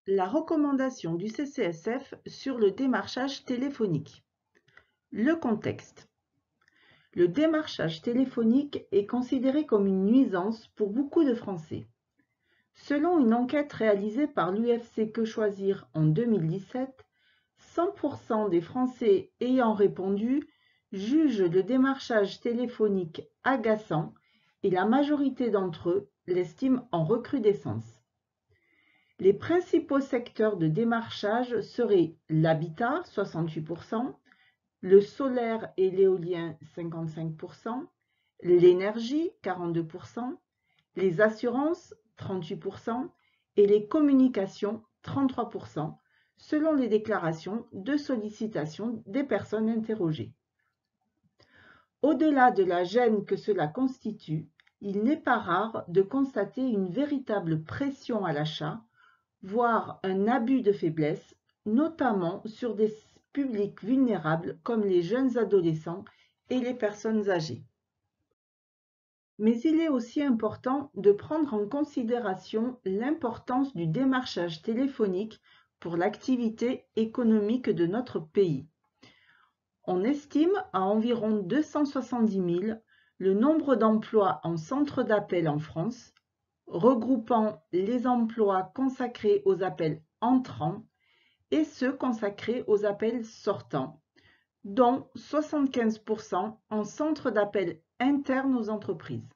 La recommandation du CCSF sur le démarchage téléphonique. Le contexte. Le démarchage téléphonique est considéré comme une nuisance pour beaucoup de Français. Selon une enquête réalisée par l'UFC Que Choisir en 2017, 100% des Français ayant répondu jugent le démarchage téléphonique agaçant et la majorité d'entre eux l'estiment en recrudescence. Les principaux secteurs de démarchage seraient l'habitat, 68%, le solaire et l'éolien, 55%, l'énergie, 42%, les assurances, 38%, et les communications, 33%, selon les déclarations de sollicitation des personnes interrogées. Au-delà de la gêne que cela constitue, il n'est pas rare de constater une véritable pression à l'achat, voire un abus de faiblesse, notamment sur des publics vulnérables comme les jeunes adolescents et les personnes âgées. Mais il est aussi important de prendre en considération l'importance du démarchage téléphonique pour l'activité économique de notre pays. On estime à environ 270 000 le nombre d'emplois en centre d'appel en France, regroupant les emplois consacrés aux appels entrants et ceux consacrés aux appels sortants, dont 75% en centre d'appel interne aux entreprises.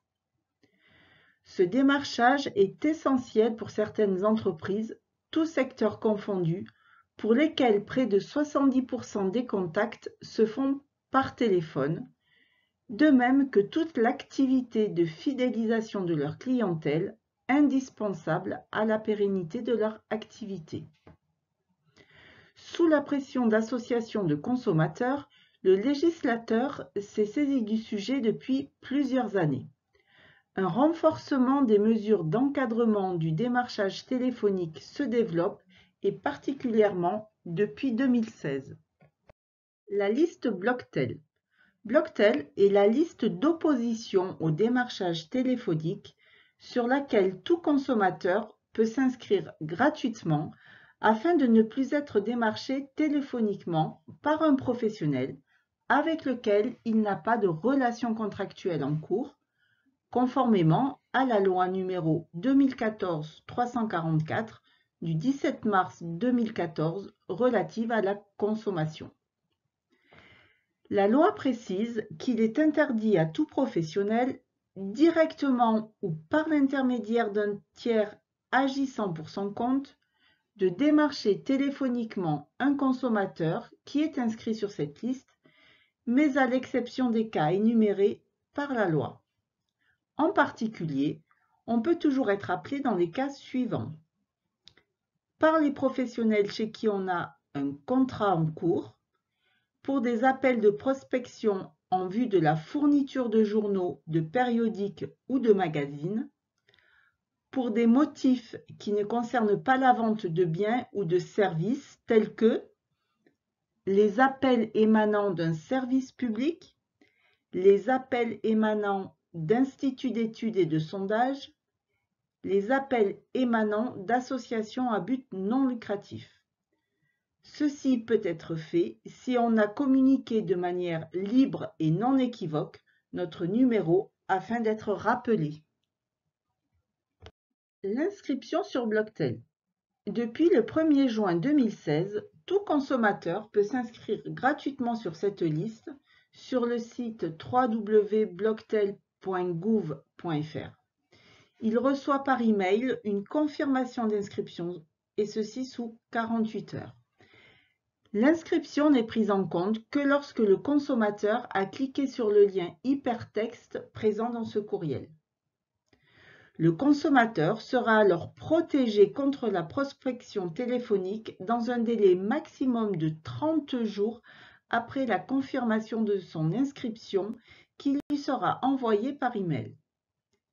Ce démarchage est essentiel pour certaines entreprises, tous secteurs confondus, pour lesquels près de 70% des contacts se font par téléphone, de même que toute l'activité de fidélisation de leur clientèle, indispensable à la pérennité de leur activité. Sous la pression d'associations de consommateurs, le législateur s'est saisi du sujet depuis plusieurs années. Un renforcement des mesures d'encadrement du démarchage téléphonique se développe, et particulièrement depuis 2016. La liste Blocktel. Blocktel est la liste d'opposition au démarchage téléphonique sur laquelle tout consommateur peut s'inscrire gratuitement afin de ne plus être démarché téléphoniquement par un professionnel avec lequel il n'a pas de relation contractuelle en cours, conformément à la loi numéro 2014-344 du 17 mars 2014 relative à la consommation. La loi précise qu'il est interdit à tout professionnel, directement ou par l'intermédiaire d'un tiers agissant pour son compte, de démarcher téléphoniquement un consommateur qui est inscrit sur cette liste, mais à l'exception des cas énumérés par la loi. En particulier, on peut toujours être appelé dans les cas suivants. Par les professionnels chez qui on a un contrat en cours, pour des appels de prospection en vue de la fourniture de journaux, de périodiques ou de magazines, pour des motifs qui ne concernent pas la vente de biens ou de services tels que les appels émanant d'un service public, les appels émanant d'instituts d'études et de sondage, les appels émanant d'associations à but non lucratif. Ceci peut être fait si on a communiqué de manière libre et non équivoque notre numéro afin d'être rappelé. L'inscription sur Blocktel. Depuis le 1er juin 2016, tout consommateur peut s'inscrire gratuitement sur cette liste sur le site www.blocktel.gouv.fr. Il reçoit par email une confirmation d'inscription, et ceci sous 48 heures. L'inscription n'est prise en compte que lorsque le consommateur a cliqué sur le lien hypertexte présent dans ce courriel. Le consommateur sera alors protégé contre la prospection téléphonique dans un délai maximum de 30 jours après la confirmation de son inscription qui lui sera envoyée par email.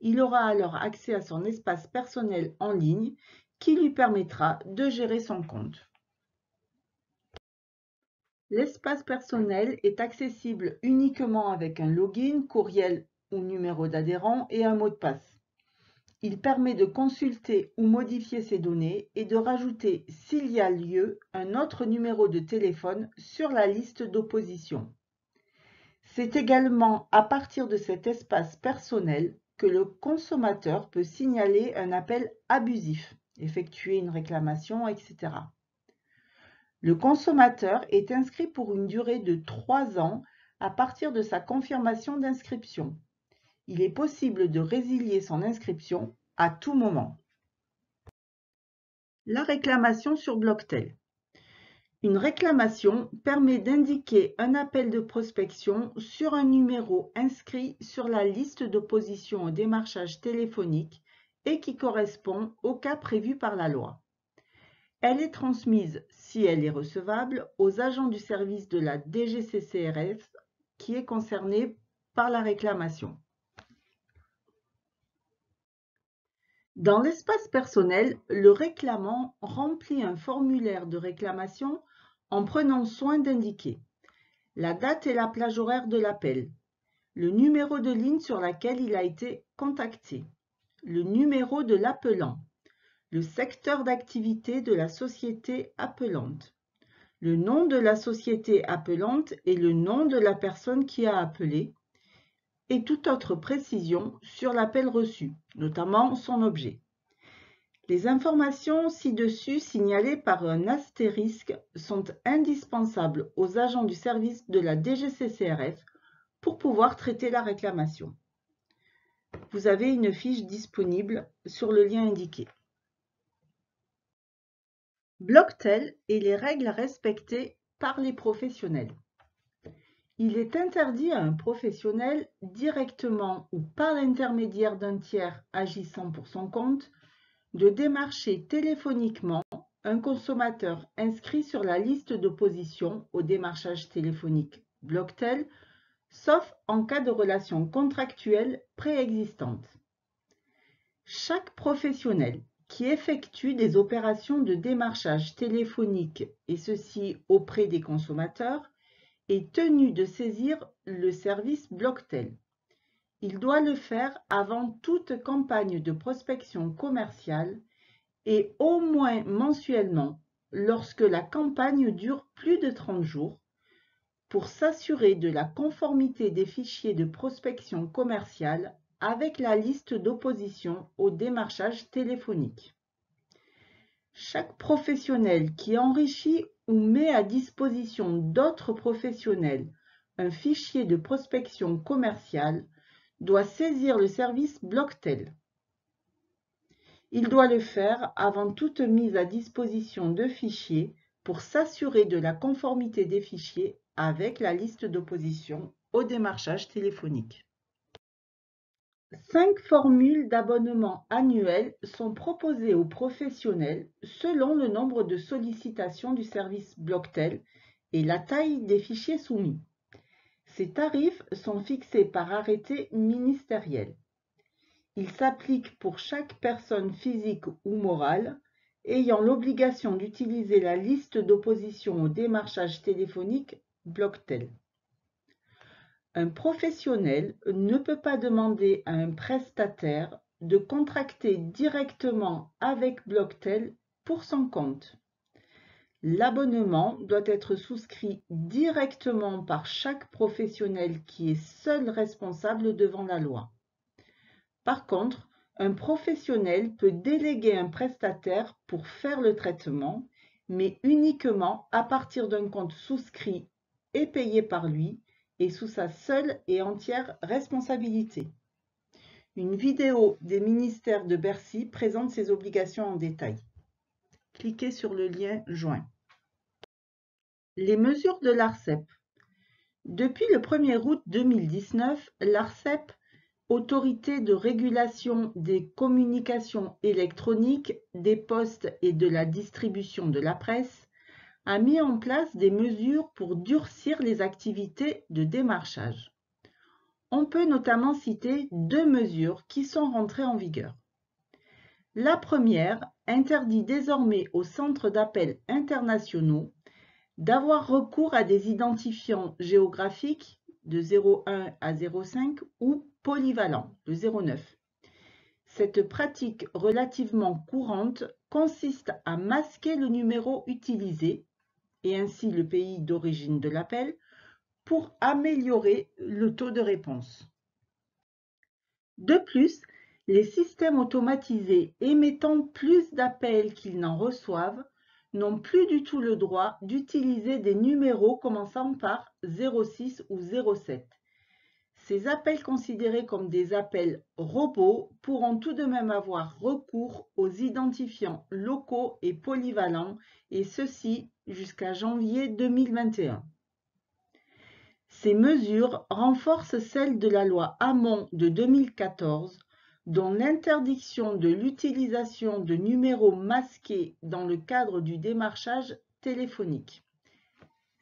Il aura alors accès à son espace personnel en ligne qui lui permettra de gérer son compte. L'espace personnel est accessible uniquement avec un login, courriel ou numéro d'adhérent et un mot de passe. Il permet de consulter ou modifier ces données et de rajouter, s'il y a lieu, un autre numéro de téléphone sur la liste d'opposition. C'est également à partir de cet espace personnel que le consommateur peut signaler un appel abusif, effectuer une réclamation, etc. Le consommateur est inscrit pour une durée de 3 ans à partir de sa confirmation d'inscription. Il est possible de résilier son inscription à tout moment. La réclamation sur Blocktel. Une réclamation permet d'indiquer un appel de prospection sur un numéro inscrit sur la liste d'opposition au démarchage téléphonique et qui correspond au cas prévu par la loi. Elle est transmise, si elle est recevable, aux agents du service de la DGCCRF qui est concerné par la réclamation. Dans l'espace personnel, le réclamant remplit un formulaire de réclamation en prenant soin d'indiquer la date et la plage horaire de l'appel, le numéro de ligne sur laquelle il a été contacté, le numéro de l'appelant, le secteur d'activité de la société appelante, le nom de la société appelante et le nom de la personne qui a appelé, et toute autre précision sur l'appel reçu, notamment son objet. Les informations ci-dessus signalées par un astérisque sont indispensables aux agents du service de la DGCCRF pour pouvoir traiter la réclamation. Vous avez une fiche disponible sur le lien indiqué. Blocktel et les règles respectées par les professionnels. Il est interdit à un professionnel, directement ou par l'intermédiaire d'un tiers agissant pour son compte, de démarcher téléphoniquement un consommateur inscrit sur la liste d'opposition au démarchage téléphonique Blocktel, sauf en cas de relation contractuelle préexistante. Chaque professionnel qui effectue des opérations de démarchage téléphonique, et ceci auprès des consommateurs, est tenu de saisir le service Blocktel. Il doit le faire avant toute campagne de prospection commerciale et au moins mensuellement lorsque la campagne dure plus de 30 jours pour s'assurer de la conformité des fichiers de prospection commerciale avec la liste d'opposition au démarchage téléphonique. Chaque professionnel qui enrichit ou met à disposition d'autres professionnels un fichier de prospection commerciale doit saisir le service Blocktel. Il doit le faire avant toute mise à disposition de fichiers pour s'assurer de la conformité des fichiers avec la liste d'opposition au démarchage téléphonique. 5 formules d'abonnement annuel sont proposées aux professionnels selon le nombre de sollicitations du service Blocktel et la taille des fichiers soumis. Ces tarifs sont fixés par arrêté ministériel. Ils s'appliquent pour chaque personne physique ou morale ayant l'obligation d'utiliser la liste d'opposition au démarchage téléphonique Blocktel. Un professionnel ne peut pas demander à un prestataire de contracter directement avec Blocktel pour son compte. L'abonnement doit être souscrit directement par chaque professionnel qui est seul responsable devant la loi. Par contre, un professionnel peut déléguer un prestataire pour faire le traitement, mais uniquement à partir d'un compte souscrit et payé par lui et sous sa seule et entière responsabilité. Une vidéo des ministères de Bercy présente ces obligations en détail. Cliquez sur le lien joint. Les mesures de l'ARCEP. Depuis le 1er août 2019, l'ARCEP, Autorité de régulation des communications électroniques, des postes et de la distribution de la presse, a mis en place des mesures pour durcir les activités de démarchage. On peut notamment citer 2 mesures qui sont rentrées en vigueur. La première interdit désormais aux centres d'appel internationaux d'avoir recours à des identifiants géographiques de 01 à 05 ou polyvalents, le 09. Cette pratique relativement courante consiste à masquer le numéro utilisé, et ainsi le pays d'origine de l'appel, pour améliorer le taux de réponse. De plus, les systèmes automatisés émettant plus d'appels qu'ils n'en reçoivent n'ont plus du tout le droit d'utiliser des numéros commençant par 06 ou 07. Ces appels considérés comme des appels robots pourront tout de même avoir recours aux identifiants locaux et polyvalents, et ceci jusqu'à janvier 2021. Ces mesures renforcent celles de la loi Hamon de 2014, dont l'interdiction de l'utilisation de numéros masqués dans le cadre du démarchage téléphonique.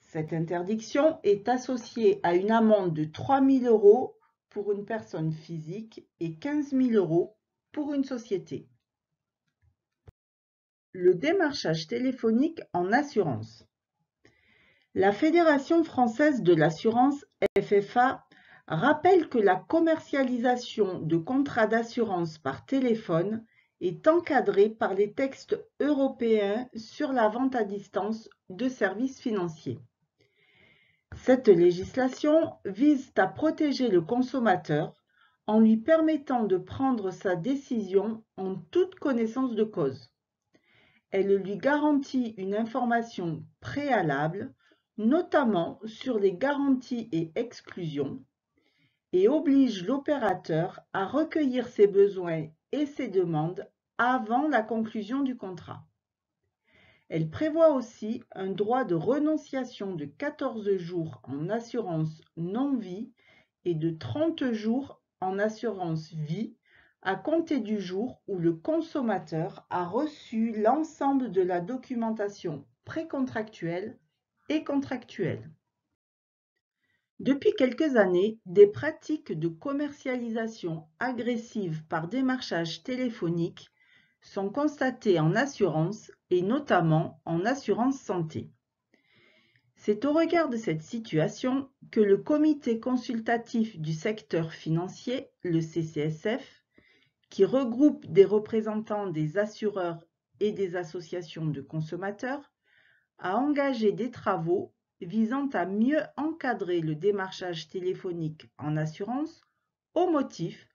Cette interdiction est associée à une amende de 3 000 € pour une personne physique et 15 000 € pour une société. Le démarchage téléphonique en assurance. La Fédération française de l'assurance, FFA, rappelle que la commercialisation de contrats d'assurance par téléphone est encadrée par les textes européens sur la vente à distance de services financiers. Cette législation vise à protéger le consommateur en lui permettant de prendre sa décision en toute connaissance de cause. Elle lui garantit une information préalable, notamment sur les garanties et exclusions, et oblige l'opérateur à recueillir ses besoins et ses demandes avant la conclusion du contrat. Elle prévoit aussi un droit de renonciation de 14 jours en assurance non-vie et de 30 jours en assurance vie à compter du jour où le consommateur a reçu l'ensemble de la documentation précontractuelle et contractuelle. Depuis quelques années, des pratiques de commercialisation agressive par démarchage téléphonique sont constatées en assurance et notamment en assurance santé. C'est au regard de cette situation que le Comité consultatif du secteur financier, le CCSF, qui regroupe des représentants des assureurs et des associations de consommateurs, a engagé des travaux visant à mieux encadrer le démarchage téléphonique en assurance au motif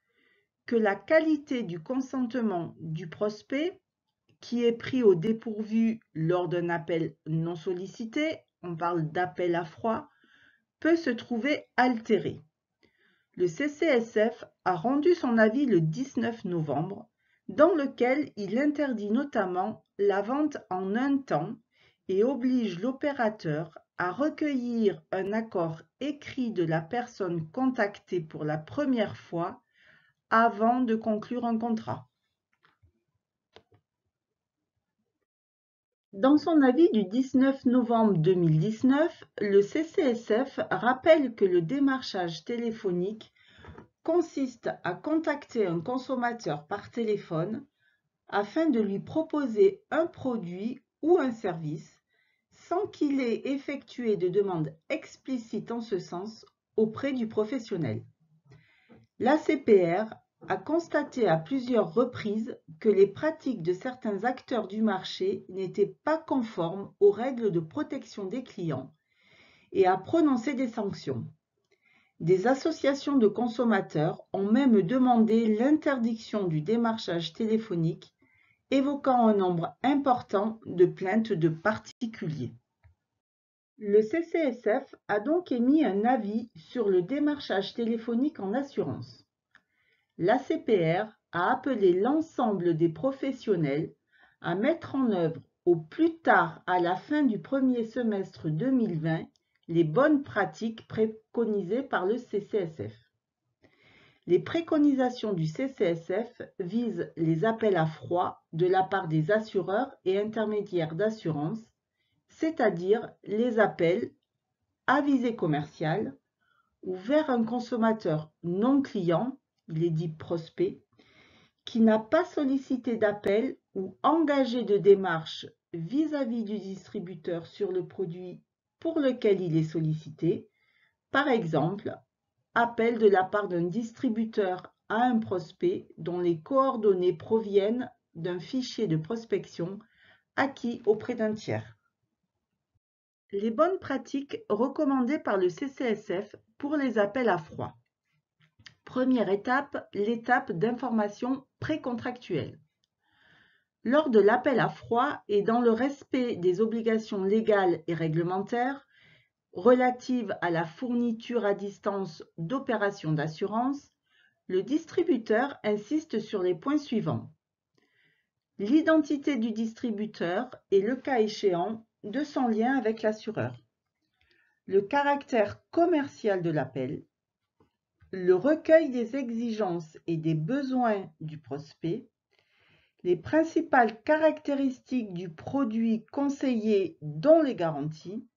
que la qualité du consentement du prospect, qui est pris au dépourvu lors d'un appel non sollicité, on parle d'appel à froid, peut se trouver altérée. Le CCSF a rendu son avis le 19 novembre, dans lequel il interdit notamment la vente en un temps et oblige l'opérateur à recueillir un accord écrit de la personne contactée pour la première fois avant de conclure un contrat. Dans son avis du 19 novembre 2019, le CCSF rappelle que le démarchage téléphonique consiste à contacter un consommateur par téléphone afin de lui proposer un produit ou un service sans qu'il ait effectué de demande explicite en ce sens auprès du professionnel. L'ACPR a constaté à plusieurs reprises que les pratiques de certains acteurs du marché n'étaient pas conformes aux règles de protection des clients et a prononcé des sanctions. Des associations de consommateurs ont même demandé l'interdiction du démarchage téléphonique, évoquant un nombre important de plaintes de particuliers. Le CCSF a donc émis un avis sur le démarchage téléphonique en assurance. L'ACPR a appelé l'ensemble des professionnels à mettre en œuvre au plus tard à la fin du premier semestre 2020 les bonnes pratiques préconisées par le CCSF. Les préconisations du CCSF visent les appels à froid de la part des assureurs et intermédiaires d'assurance, c'est-à-dire les appels à visée commerciale ou vers un consommateur non client, il est dit prospect, qui n'a pas sollicité d'appel ou engagé de démarche vis-à-vis du distributeur sur le produit pour lequel il est sollicité, par exemple, appel de la part d'un distributeur à un prospect dont les coordonnées proviennent d'un fichier de prospection acquis auprès d'un tiers. Les bonnes pratiques recommandées par le CCSF pour les appels à froid. Première étape, l'étape d'information précontractuelle. Lors de l'appel à froid et dans le respect des obligations légales et réglementaires relatives à la fourniture à distance d'opérations d'assurance, le distributeur insiste sur les points suivants. L'identité du distributeur et le cas échéant de son lien avec l'assureur. Le caractère commercial de l'appel. Le recueil des exigences et des besoins du prospect. Les principales caractéristiques du produit conseillé dont les garanties.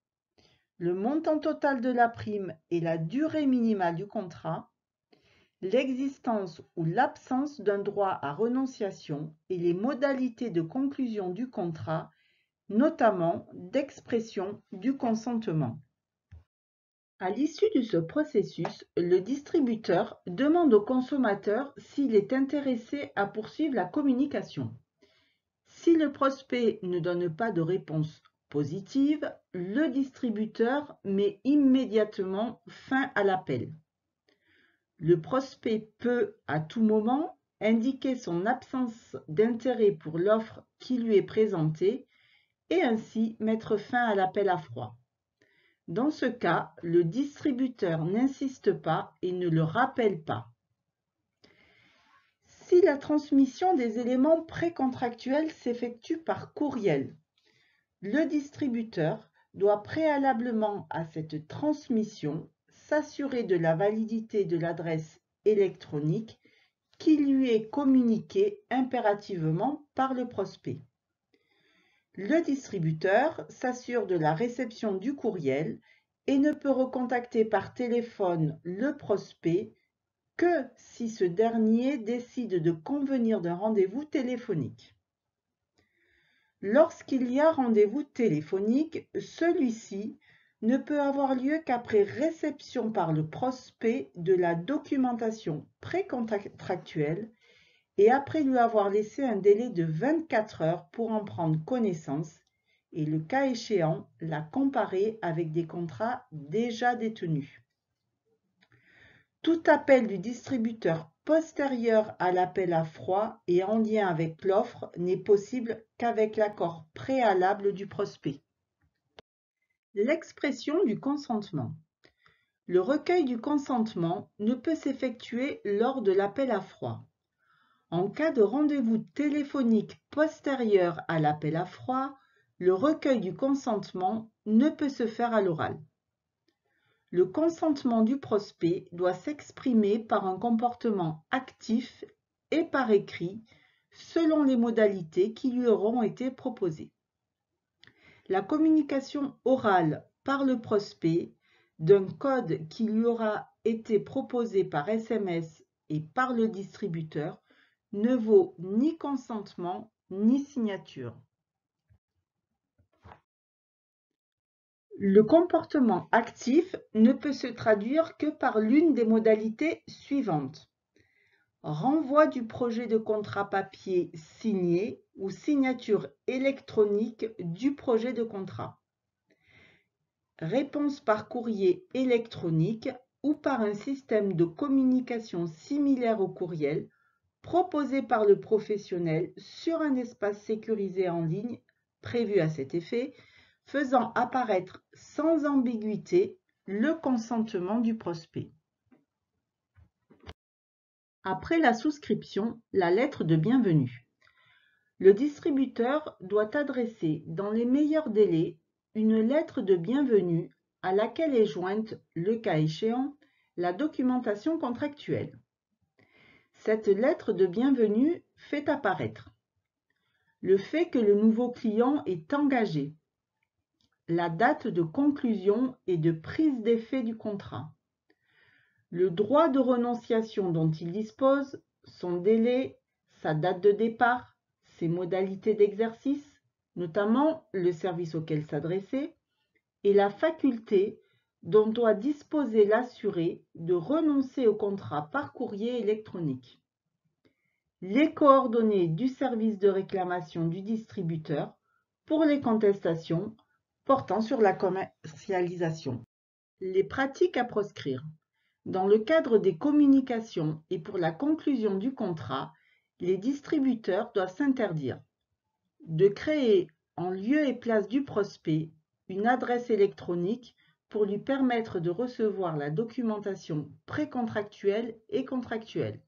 Le montant total de la prime et la durée minimale du contrat. L'existence ou l'absence d'un droit à renonciation et les modalités de conclusion du contrat, notamment d'expression du consentement. À l'issue de ce processus, le distributeur demande au consommateur s'il est intéressé à poursuivre la communication. Si le prospect ne donne pas de réponse positive, le distributeur met immédiatement fin à l'appel. Le prospect peut, à tout moment, indiquer son absence d'intérêt pour l'offre qui lui est présentée et ainsi mettre fin à l'appel à froid. Dans ce cas, le distributeur n'insiste pas et ne le rappelle pas. Si la transmission des éléments précontractuels s'effectue par courriel, le distributeur doit préalablement à cette transmission s'assurer de la validité de l'adresse électronique qui lui est communiquée impérativement par le prospect. Le distributeur s'assure de la réception du courriel et ne peut recontacter par téléphone le prospect que si ce dernier décide de convenir d'un rendez-vous téléphonique. Lorsqu'il y a rendez-vous téléphonique, celui-ci ne peut avoir lieu qu'après réception par le prospect de la documentation précontractuelle et après lui avoir laissé un délai de 24 heures pour en prendre connaissance et, le cas échéant, la comparer avec des contrats déjà détenus. Tout appel du distributeur postérieur à l'appel à froid et en lien avec l'offre n'est possible qu'avec l'accord préalable du prospect. L'expression du consentement. Le recueil du consentement ne peut s'effectuer lors de l'appel à froid. En cas de rendez-vous téléphonique postérieur à l'appel à froid, le recueil du consentement ne peut se faire à l'oral. Le consentement du prospect doit s'exprimer par un comportement actif et par écrit, selon les modalités qui lui auront été proposées. La communication orale par le prospect d'un code qui lui aura été proposé par SMS et par le distributeur ne vaut ni consentement ni signature. Le comportement actif ne peut se traduire que par l'une des modalités suivantes. Renvoi du projet de contrat papier signé ou signature électronique du projet de contrat. Réponse par courrier électronique ou par un système de communication similaire au courriel proposé par le professionnel sur un espace sécurisé en ligne prévu à cet effet, faisant apparaître sans ambiguïté le consentement du prospect. Après la souscription, la lettre de bienvenue. Le distributeur doit adresser dans les meilleurs délais une lettre de bienvenue à laquelle est jointe, le cas échéant, la documentation contractuelle. Cette lettre de bienvenue fait apparaître le fait que le nouveau client est engagé, la date de conclusion et de prise d'effet du contrat, le droit de renonciation dont il dispose, son délai, sa date de départ, ses modalités d'exercice, notamment le service auquel s'adresser, et la faculté dont doit disposer l'assuré de renoncer au contrat par courrier électronique. Les coordonnées du service de réclamation du distributeur pour les contestations portant sur la commercialisation. Les pratiques à proscrire. Dans le cadre des communications et pour la conclusion du contrat, les distributeurs doivent s'interdire de créer en lieu et place du prospect une adresse électronique pour lui permettre de recevoir la documentation précontractuelle et contractuelle.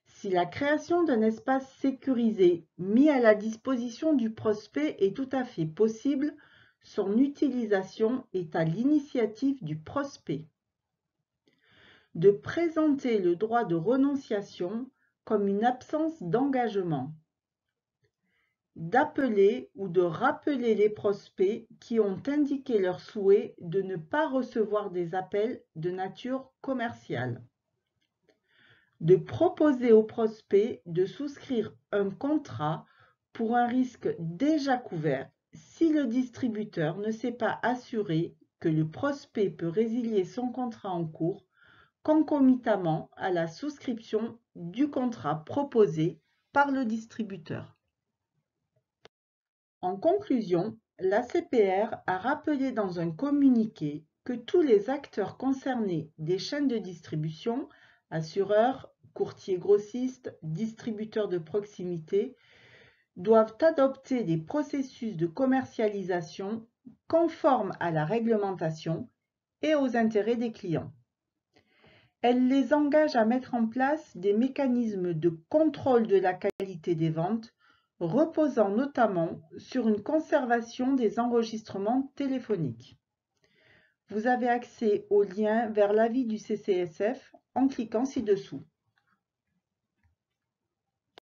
Si la création d'un espace sécurisé mis à la disposition du prospect est tout à fait possible, son utilisation est à l'initiative du prospect. De présenter le droit de renonciation comme une absence d'engagement. D'appeler ou de rappeler les prospects qui ont indiqué leur souhait de ne pas recevoir des appels de nature commerciale. De proposer aux prospects de souscrire un contrat pour un risque déjà couvert si le distributeur ne s'est pas assuré que le prospect peut résilier son contrat en cours concomitamment à la souscription du contrat proposé par le distributeur. En conclusion, l'ACPR a rappelé dans un communiqué que tous les acteurs concernés des chaînes de distribution, assureurs, courtiers grossistes, distributeurs de proximité, doivent adopter des processus de commercialisation conformes à la réglementation et aux intérêts des clients. Elle les engage à mettre en place des mécanismes de contrôle de la qualité des ventes, reposant notamment sur une conservation des enregistrements téléphoniques. Vous avez accès au lien vers l'avis du CCSF en cliquant ci-dessous.